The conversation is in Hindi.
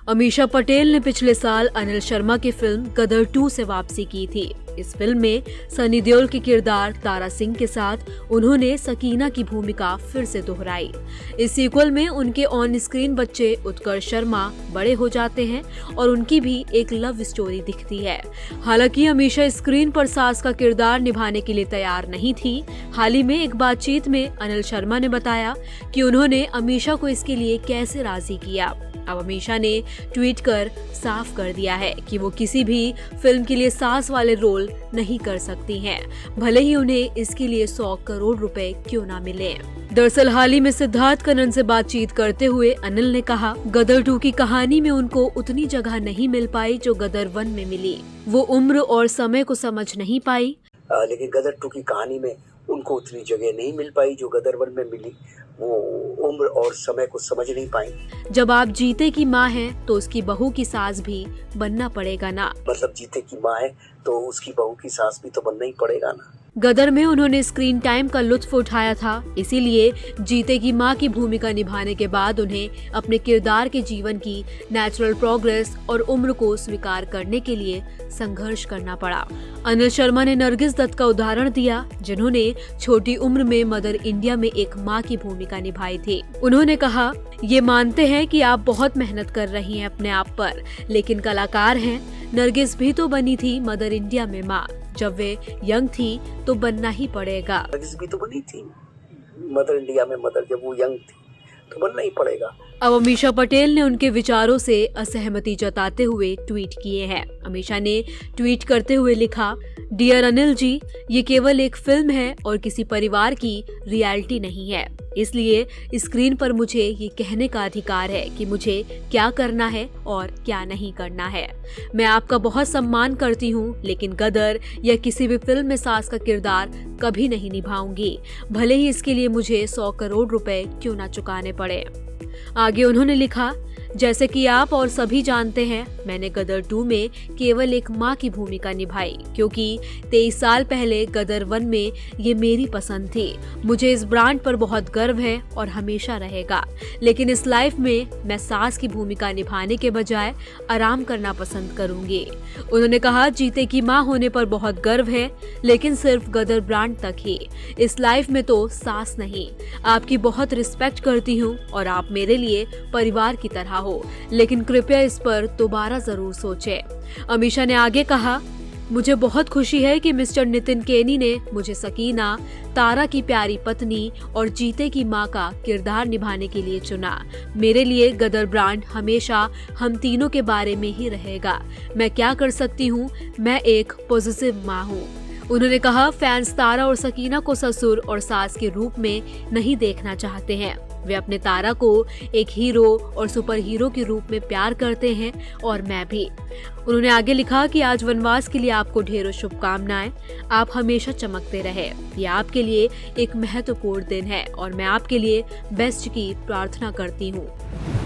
अमीषा पटेल ने पिछले साल अनिल शर्मा की फिल्म गदर 2 से वापसी की थी। इस फिल्म में सनी देओल के किरदार तारा सिंह के साथ उन्होंने सकीना की भूमिका फिर से दोहराई। इस सीक्वल में उनके ऑन स्क्रीन बच्चे उत्कर्ष शर्मा बड़े हो जाते हैं और उनकी भी एक लव स्टोरी दिखती है। हालांकि अमीषा स्क्रीन पर सास का किरदार निभाने के लिए तैयार नहीं थी। हाल ही में एक बातचीत में अनिल शर्मा ने बताया कि उन्होंने अमीषा को इसके लिए कैसे राजी किया। अब अमीषा ने ट्वीट कर साफ कर दिया है कि वो किसी भी फिल्म के लिए सास वाले रोल नहीं कर सकती हैं, भले ही उन्हें इसके लिए 100 करोड़ रुपए क्यों ना मिले। दरअसल हाल ही में सिद्धार्थ कनन से बातचीत करते हुए अनिल ने कहा, गदर 2 की कहानी में उनको उतनी जगह नहीं मिल पाई जो गदर 1 में मिली। वो उम्र और समय को समझ नहीं पाई। लेकिन गदर 2 की कहानी में उनको उतनी जगह नहीं मिल पाई जो गदर 1 में मिली। वो उम्र और समय को समझ नहीं पाई। जब आप जीते की माँ हैं तो उसकी बहू की सास भी बनना पड़ेगा ना। मतलब जीते की माँ है तो उसकी बहू की सास भी तो बनना ही पड़ेगा ना। गदर में उन्होंने स्क्रीन टाइम का लुत्फ उठाया था, इसीलिए जीते की माँ की भूमिका निभाने के बाद उन्हें अपने किरदार के जीवन की नेचुरल प्रोग्रेस और उम्र को स्वीकार करने के लिए संघर्ष करना पड़ा। अनिल शर्मा ने नरगिस दत्त का उदाहरण दिया, जिन्होंने छोटी उम्र में मदर इंडिया में एक माँ की भूमिका निभाई थी। उन्होंने कहा, ये मानते हैं कि आप बहुत मेहनत कर रही हैं अपने आप पर, लेकिन कलाकार हैं। नरगिस भी तो बनी थी मदर इंडिया में माँ। जब वे यंग थी तो बनना ही पड़ेगा। नरगिस भी तो बनी थी मदर इंडिया में मदर, जब वो यंग थी तो बनना ही पड़ेगा। अब अमीषा पटेल ने उनके विचारों से असहमति जताते हुए ट्वीट किए हैं। अमीषा ने ट्वीट करते हुए लिखा, डियर अनिल जी, ये केवल एक फिल्म है और किसी परिवार की रियलिटी नहीं है, इसलिए स्क्रीन पर मुझे ये कहने का अधिकार है कि मुझे क्या करना है और क्या नहीं करना है। मैं आपका बहुत सम्मान करती हूँ, लेकिन गदर या किसी भी फिल्म में सास का किरदार कभी नहीं निभाऊंगी, भले ही इसके लिए मुझे 100 करोड़ रुपए क्यों ना चुकाने पड़े। आगे उन्होंने लिखा, जैसे कि आप और सभी जानते हैं, मैंने गदर 2 में केवल एक माँ की भूमिका निभाई, क्योंकि 23 साल पहले गदर 1 में ये मेरी पसंद थी। मुझे इस ब्रांड पर बहुत गर्व है और हमेशा रहेगा, लेकिन इस लाइफ में मैं सास की भूमिका निभाने के बजाय आराम करना पसंद करूंगी। उन्होंने कहा, जीते की माँ होने पर बहुत गर्व है, लेकिन सिर्फ गदर ब्रांड तक ही, इस लाइफ में तो सास नहीं। आपकी बहुत रिस्पेक्ट करती हूँ और आप मेरे लिए परिवार की तरह हो, लेकिन कृपया इस पर दोबारा जरूर सोचें। अमीषा ने आगे कहा, मुझे बहुत खुशी है कि मिस्टर नितिन केनी ने मुझे सकीना, तारा की प्यारी पत्नी और जीते की माँ का किरदार निभाने के लिए चुना। मेरे लिए गदर ब्रांड हमेशा हम तीनों के बारे में ही रहेगा। मैं क्या कर सकती हूँ, मैं एक पॉजिटिव माँ हूँ। उन्होंने कहा, फैंस तारा और सकीना को ससुर और सास के रूप में नहीं देखना चाहते हैं। वे अपने तारा को एक हीरो और सुपर हीरो के रूप में प्यार करते हैं और मैं भी। उन्होंने आगे लिखा कि आज वनवास के लिए आपको ढेरों शुभकामनाएं। आप हमेशा चमकते रहे। ये आपके लिए एक महत्वपूर्ण दिन है और मैं आपके लिए बेस्ट की प्रार्थना करती हूँ।